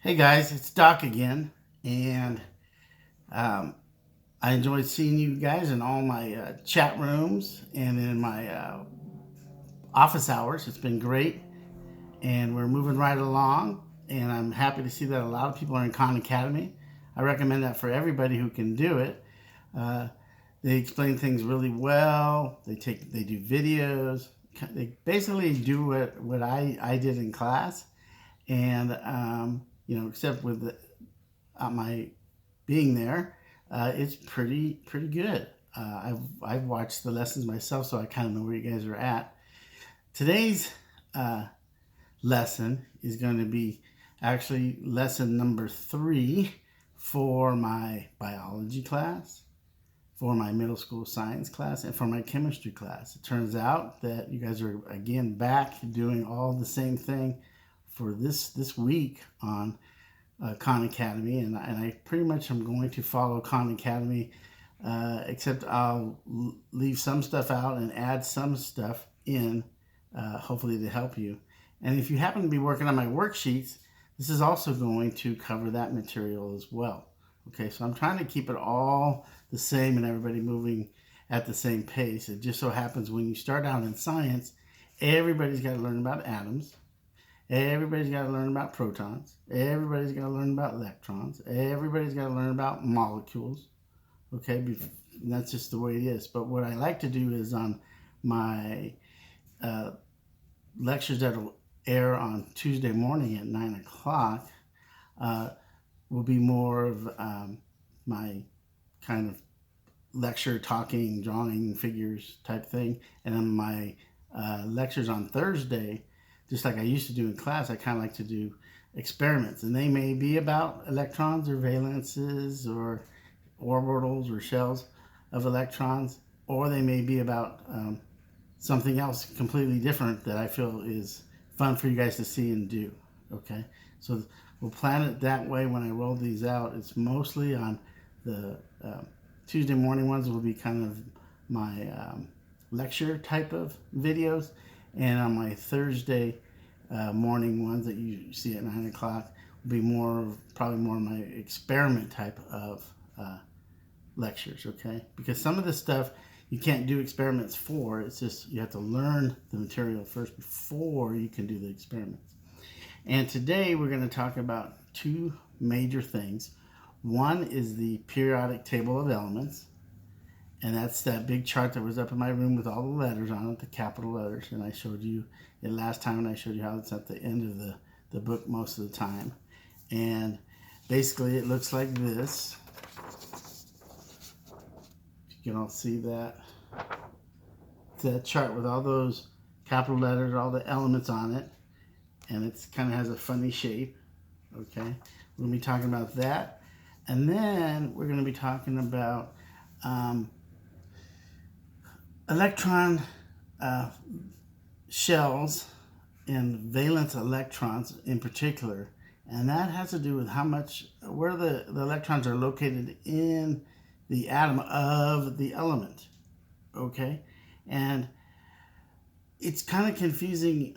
Hey guys, it's Doc again, and um, I enjoyed seeing you guys in all my chat rooms and in my office hours. It's been great, and we're moving right along, and I'm happy to see that a lot of people are in Khan Academy. I recommend that for everybody who can do it. Uh, they explain things really well. They do videos. They basically do what I did in class, and except with my being there, it's pretty good. I've watched the lessons myself, so I kind of know where you guys are at. Today's uh, lesson is going to be actually lesson number 3 for my biology class, for my middle school science class, and for my chemistry class. It turns out that you guys are again back doing all the same thing for this week on Khan Academy, and I pretty much am going to follow Khan Academy, except I'll leave some stuff out and add some stuff in, hopefully to help you. And if you happen to be working on my worksheets, this is also going to cover that material as well. Okay, so I'm trying to keep it all the same and everybody moving at the same pace. It just so happens when you start out in science, everybody's got to learn about atoms. Everybody's got to learn about protons. Everybody's got to learn about electrons. Everybody's got to learn about molecules. Okay, and that's just the way it is. But what I like to do is on my lectures that will air on Tuesday morning at 9 o'clock will be more of my kind of lecture, talking, drawing figures type thing. And then my lectures on Thursday, just like I used to do in class, I kind of like to do experiments. And they may be about electrons or valences or orbitals or shells of electrons, or they may be about something else completely different that I feel is fun for you guys to see and do. Okay, so we'll plan it that way when I roll these out. It's mostly on the Tuesday morning ones will be kind of my lecture type of videos, and on my Thursday morning ones that you see at 9 o'clock will be probably more my experiment type of lectures. Okay, because some of this stuff you can't do experiments for. It's just you have to learn the material first before you can do the experiments. And today we're going to talk about 2 major things. One is the periodic table of elements, and that's that big chart that was up in my room with all the letters on it, the capital letters. And I showed you it last time, and I showed you how it's at the end of the book most of the time. And basically it looks like this. You can all see that. It's that chart with all those capital letters, all the elements on it. And it kind of has a funny shape. Okay, we're going to be talking about that. And then we're going to be talking about electron shells and valence electrons in particular. And that has to do with where the electrons are located in the atom of the element. Okay, and it's kind of confusing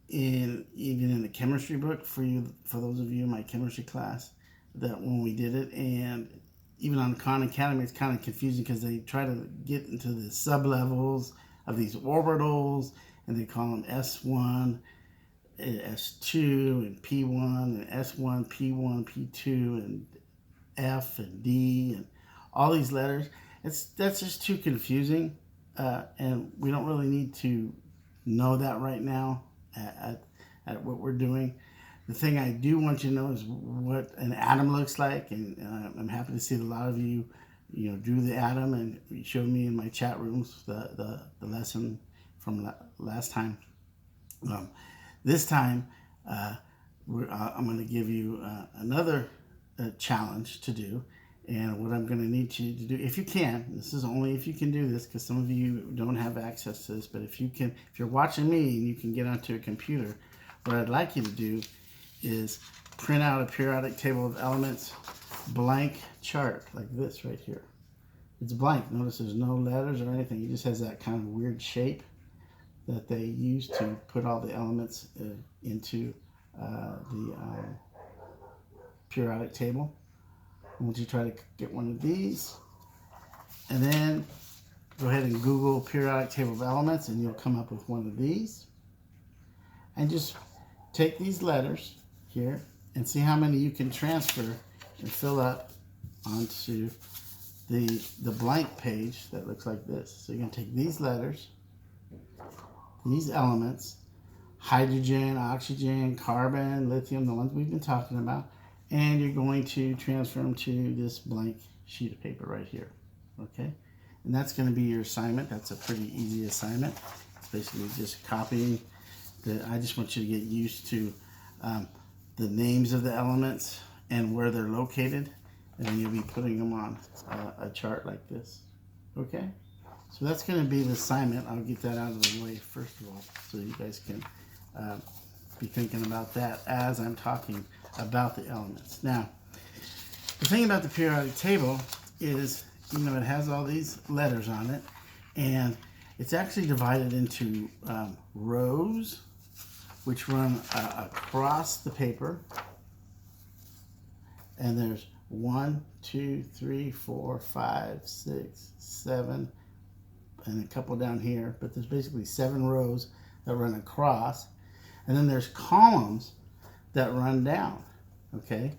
even in the chemistry book for those of you in my chemistry class, that when we did it, and even on Khan Academy, it's kind of confusing because they try to get into the sublevels of these orbitals, and they call them S1, S2, and P1, and S1, P1, P2, and F and D, and all these letters. That's just too confusing, and we don't really need to know that right now at what we're doing. The thing I do want you to know is what an atom looks like, and I'm happy to see that a lot of you drew the atom, and you showed me in my chat rooms the lesson from last time. This time, I'm going to give you another challenge to do. And what I'm going to need you to do, if you can, this is only if you can do this, because some of you don't have access to this, but if you're watching me and you can get onto a computer, what I'd like you to do is print out a periodic table of elements blank chart like this right here. It's blank. Notice there's no letters or anything. It just has that kind of weird shape that they use to put all the elements into the periodic table. I want you to try to get one of these. And then go ahead and Google periodic table of elements and you'll come up with one of these. And just take these letters here and see how many you can transfer and fill up onto the blank page that looks like this. So you're going to take these letters, these elements, hydrogen, oxygen, carbon, lithium, the ones we've been talking about, and you're going to transfer them to this blank sheet of paper right here. Okay? And that's going to be your assignment. That's a pretty easy assignment. It's basically just copying. I just want you to get used to the names of the elements and where they're located, and then you'll be putting them on a chart like this. Okay? So that's going to be the assignment. I'll get that out of the way first of all, so you guys can be thinking about that as I'm talking about the elements. Now, the thing about the periodic table is, you know, it has all these letters on it, and it's actually divided into rows, which run across the paper. And there's 1, 2, 3, 4, 5, 6, 7, and a couple down here. But there's basically 7 rows that run across. And then there's columns that run down, okay?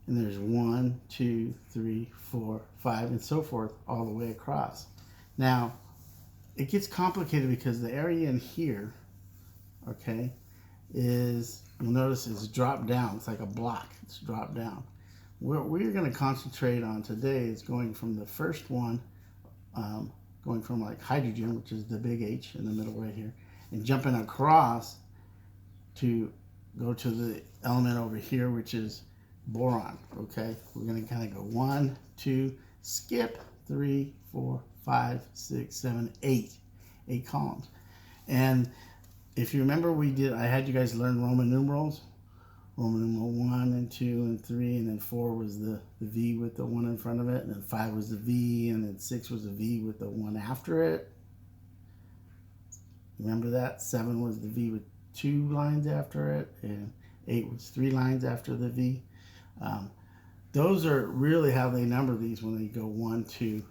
And there's 1, 2, 3, 4, 5, and so forth all the way across. Now, it gets complicated because the area in here, okay, is, you'll notice it's dropped down. It's like a block. It's dropped down. What we're going to concentrate on today is going from the first one, going from like hydrogen, which is the big H in the middle right here, and jumping across to go to the element over here, which is boron. Okay, we're going to kind of go 1, 2, skip 3, 4, 5, 6, 7, 8 columns. And if you remember, I had you guys learn Roman numerals. Roman numeral 1 and 2 and 3, and then 4 was the V with the 1 in front of it, and then 5 was the V, and then 6 was the V with the 1 after it. Remember that? 7 was the V with 2 lines after it, and 8 was 3 lines after the V. Those are really how they number these when they go 1, 2,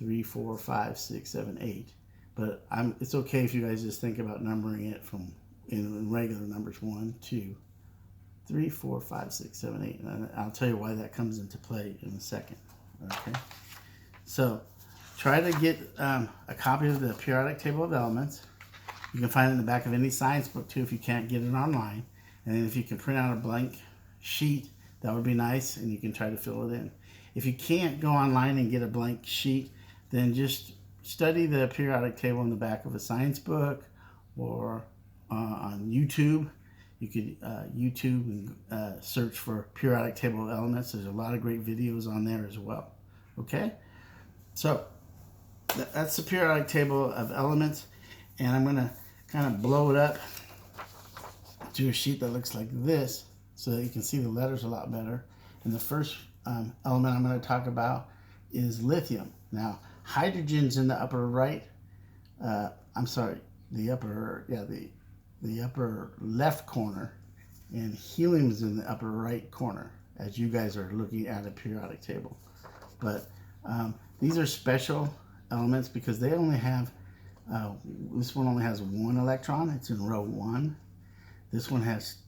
3, 4, 5, 6, 7, 8. But it's okay if you guys just think about numbering it from in regular numbers: 1, 2, 3, 4, 5, 6, 7, 8. And I'll tell you why that comes into play in a second. Okay. So try to get a copy of the periodic table of elements. You can find it in the back of any science book too if you can't get it online. And then if you can print out a blank sheet, that would be nice, and you can try to fill it in. If you can't go online and get a blank sheet, then just study the periodic table in the back of a science book, or on YouTube. You could YouTube and search for periodic table of elements. There's a lot of great videos on there as well. Okay? So that's the periodic table of elements, and I'm going to kind of blow it up to a sheet that looks like this so that you can see the letters a lot better. And the first element I'm going to talk about is lithium. Now, hydrogen's in the upper right. I'm sorry, the upper left corner, and helium is in the upper right corner as you guys are looking at a periodic table. But these are special elements because they only have, this one only has 1 electron. It's in row 1. This one has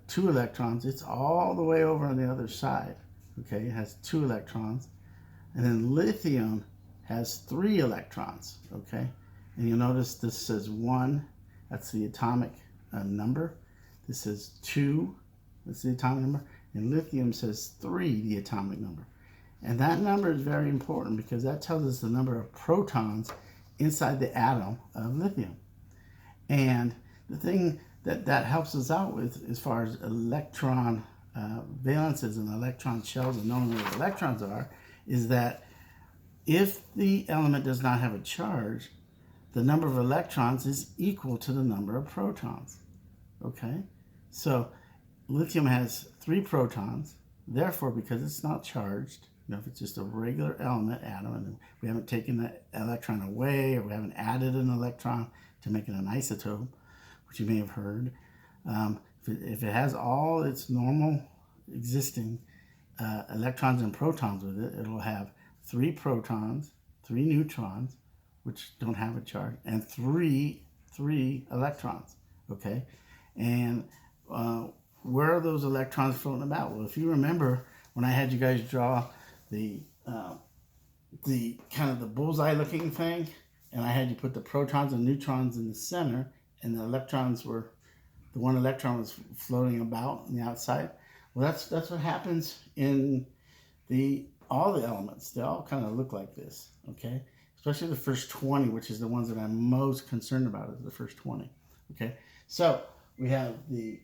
2 electrons. It's all the way over on the other side. Okay, it has 2 electrons. And then lithium has 3 electrons. Okay, and you'll notice this says 1. That's the atomic number. This says 2. That's the atomic number. And lithium says 3, the atomic number. And that number is very important because that tells us the number of protons inside the atom of lithium. And the thing that helps us out with, as far as electron valences and electron shells and knowing where the electrons are, is that if the element does not have a charge, the number of electrons is equal to the number of protons. Okay? So lithium has 3 protons. Therefore, because it's not charged, you know, if it's just a regular element, atom, and we haven't taken the electron away, or we haven't added an electron to make it an isotope, which you may have heard, if it has all its normal existing, electrons and protons with it. It'll have 3 protons, 3 neutrons, which don't have a charge, and three electrons. Okay, and where are those electrons floating about? Well, if you remember when I had you guys draw the kind of the bullseye looking thing, and I had you put the protons and neutrons in the center, and the electrons were, the one electron was floating about on the outside. Well, that's what happens in all the elements. They all kind of look like this, okay? Especially the first 20, which is the ones that I'm most concerned about, is the first 20, okay? So we have the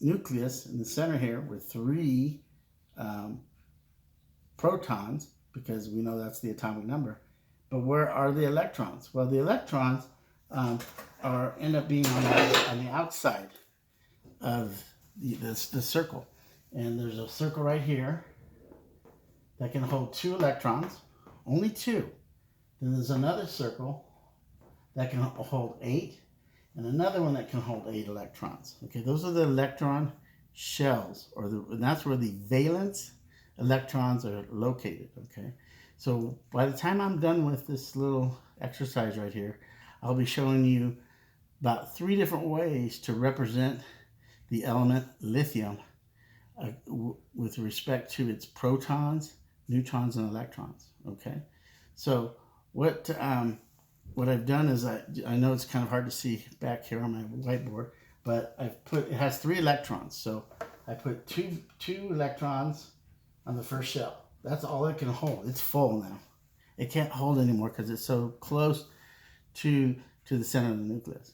nucleus in the center here with 3 protons, because we know that's the atomic number. But where are the electrons? Well, the electrons end up being on the outside of the circle. And there's a circle right here that can hold 2 electrons, only 2. Then there's another circle that can hold 8, and another one that can hold 8 electrons. Okay, those are the electron shells, and that's where the valence electrons are located. Okay, so by the time I'm done with this little exercise right here, I'll be showing you about 3 different ways to represent the element lithium with respect to its protons, neutrons, and electrons. Okay, so what I've done is I know it's kind of hard to see back here on my whiteboard, but it has 3 electrons. So I put two electrons on the first shell. That's all it can hold. It's full now. It can't hold anymore because it's so close to the center of the nucleus.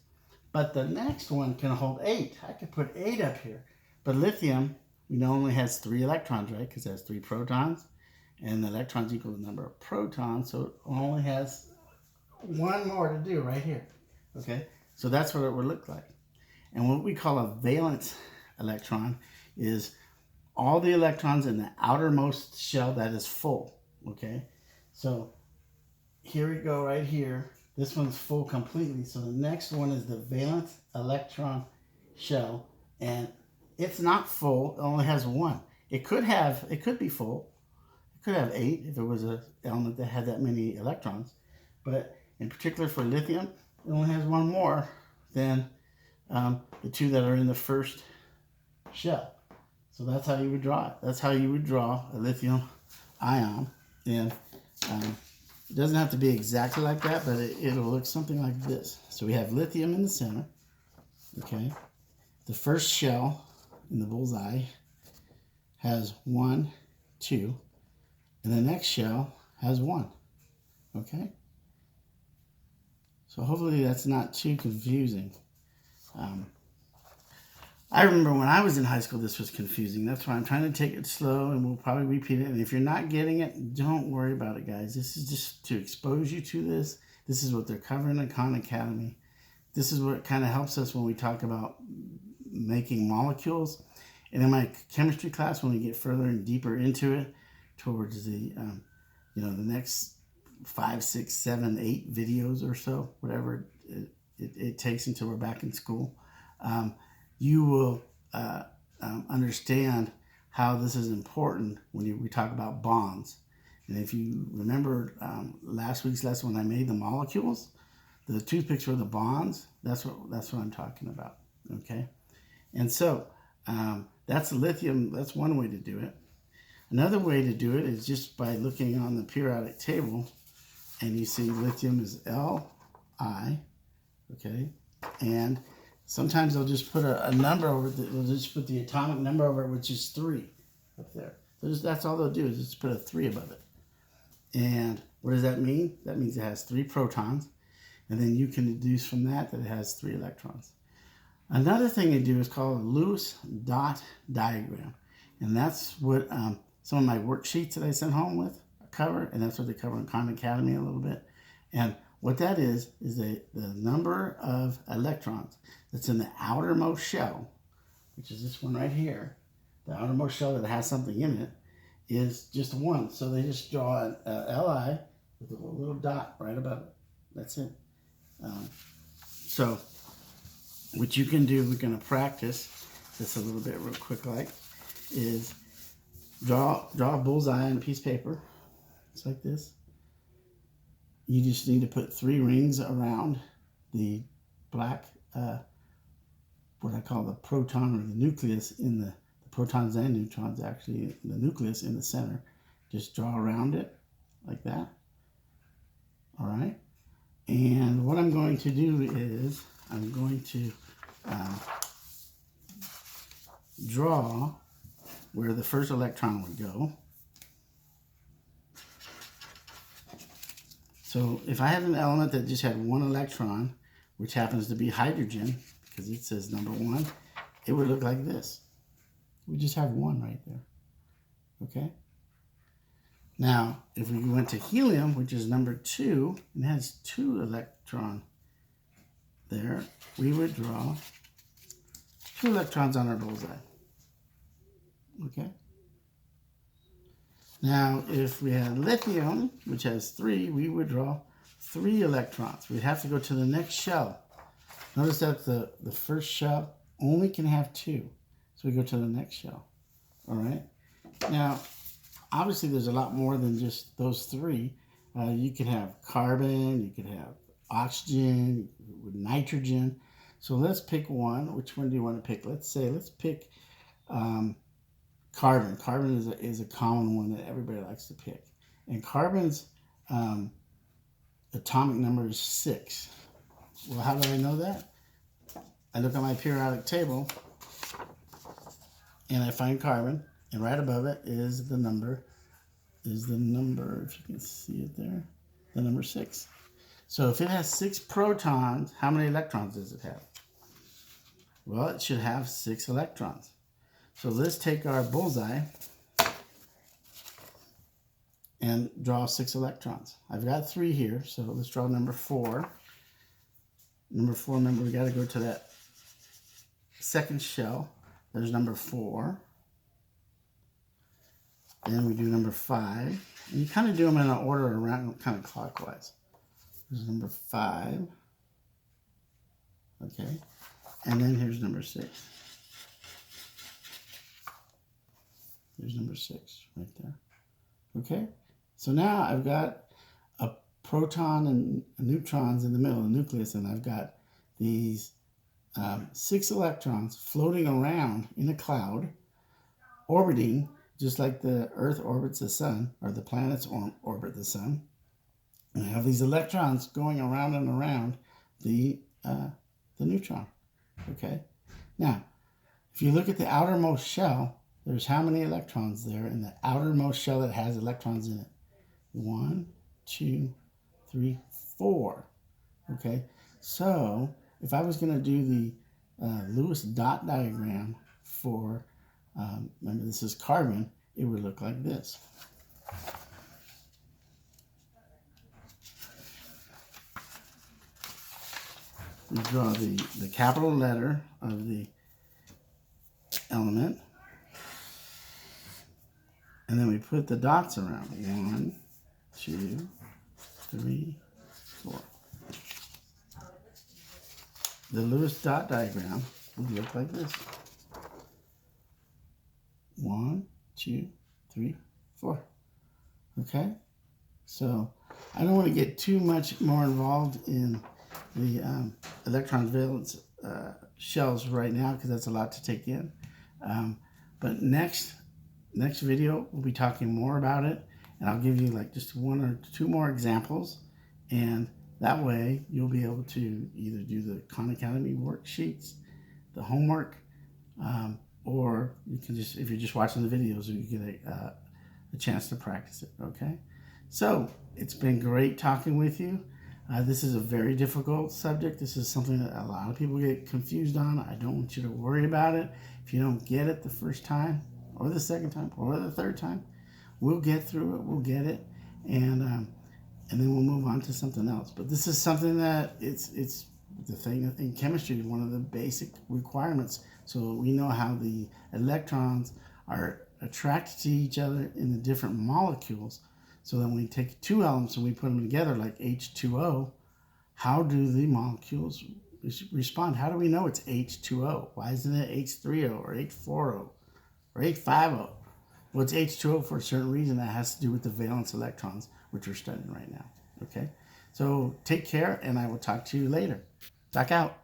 But the next one can hold 8. I could put 8 up here. But lithium, we know, only has 3 electrons, right? Because it has 3 protons, and the electrons equal the number of protons, so it only has 1 more to do right here. Okay, so that's what it would look like. And what we call a valence electron is all the electrons in the outermost shell that is full. Okay, so here we go right here. This one's full completely. So the next one is the valence electron shell, and it's not full. It only has 1. It could be full. It could have 8 if it was an element that had that many electrons. But in particular for lithium, it only has 1 more than the 2 that are in the first shell. So that's how you would draw it. That's how you would draw a lithium ion. And it doesn't have to be exactly like that, but it'll look something like this. So we have lithium in the center. Okay. The first shell in the bullseye has 1, 2, and the next shell has 1. Okay. So hopefully that's not too confusing. I remember when I was in high school, this was confusing. That's why I'm trying to take it slow, and we'll probably repeat it. And if you're not getting it, don't worry about it, guys. This is just to expose you to this. This is what they're covering in Khan Academy. This is what kind of helps us when we talk about making molecules. And in my chemistry class, when we get further and deeper into it, towards the the next 5, 6, 7, 8 videos or so, whatever it takes until we're back in school, you will understand how this is important when we talk about bonds. And if you remember last week's lesson when I made the molecules, the toothpicks were the bonds. That's what I'm talking about. Okay, and so that's lithium. That's one way to do it. Another way to do it is just by looking on the periodic table, and you see lithium is Li, okay, and sometimes they'll just put a number over it. They'll just put the atomic number over it, which is 3 up there. So that's all they'll do, is just put a 3 above it. And what does that mean? That means it has 3 protons, and then you can deduce from that it has 3 electrons. Another thing they do is called a Lewis dot diagram, and that's what some of my worksheets that I sent home with cover, and that's what they cover in Khan Academy a little bit. And what that is the number of electrons that's in the outermost shell, which is this one right here. The outermost shell that has something in it is just 1. So they just draw an Li with a little dot right above it. That's it. So what you can do, we're going to practice this a little bit real quick, is draw a bullseye on a piece of paper. It's like this. You just need to put 3 rings around the black, what I call the proton or the nucleus in the protons and neutrons, actually, the nucleus in the center. Just draw around it like that. All right. And what I'm going to do is I'm going to draw where the first electron would go. So if I had an element that just had 1 electron, which happens to be hydrogen, because it says number 1, it would look like this. We just have 1 right there. Okay? Now, if we went to helium, which is number 2, and has 2 electrons there, we would draw 2 electrons on our bullseye. Okay? Now, if we had lithium, which has 3, we would draw 3 electrons. We'd have to go to the next shell. Notice that the first shell only can have 2. So we go to the next shell. All right? Now, obviously, there's a lot more than just those 3. You could have carbon, you could have oxygen, with nitrogen. So let's pick one. Which one do you want to pick? Let's pick carbon. Carbon is a common one that everybody likes to pick. And carbon's atomic number is 6. Well, how do I know that? I look at my periodic table and I find carbon, and right above it is the number, if you can see it there, the number 6. So if it has 6 protons, how many electrons does it have? Well, it should have 6 electrons. So let's take our bullseye and draw 6 electrons. I've got 3 here, so let's draw number 4. Number 4, remember, we got to go to that second shell. There's number 4. Then we do number 5. And you kind of do them in an order around, kind of clockwise. There's number 5. Okay. And then here's number 6. There's number 6 right there. Okay. So now I've got a proton and neutrons in the middle of the nucleus, and I've got these 6 electrons floating around in a cloud, orbiting just like the Earth orbits the sun, or the planets orbit the sun. And I have these electrons going around and around the neutron. Okay. Now, if you look at the outermost shell, there's how many electrons there in the outermost shell that has electrons in it? 1, 2, 3, 4. Okay. So if I was going to do the Lewis dot diagram for, remember this is carbon, it would look like this. We draw the capital letter of the element, and then we put the dots around. 1, 2, 3, 4. The Lewis dot diagram would look like this. 1, 2, 3, 4. Okay? So I don't want to get too much more involved in the electron valence shells right now, because that's a lot to take in. But next video, we'll be talking more about it, and I'll give you like just 1 or 2 more examples, and that way you'll be able to either do the Khan Academy worksheets, the homework, or you can just, if you're just watching the videos, you get a chance to practice it. Okay, so it's been great talking with you. This is a very difficult subject. This is something that a lot of people get confused on. I don't want you to worry about it. If you don't get it the first time, or the second time, or the third time, we'll get through it. We'll get it, and then we'll move on to something else. But this is something that it's the thing in chemistry, one of the basic requirements. So we know how the electrons are attracted to each other in the different molecules. So then we take 2 elements and we put them together like H2O. How do the molecules respond? How do we know it's H2O? Why isn't it H3O or H4O or H5O? Well, it's H2O for a certain reason that has to do with the valence electrons, which we're studying right now. Okay? So take care, and I will talk to you later. Doc out.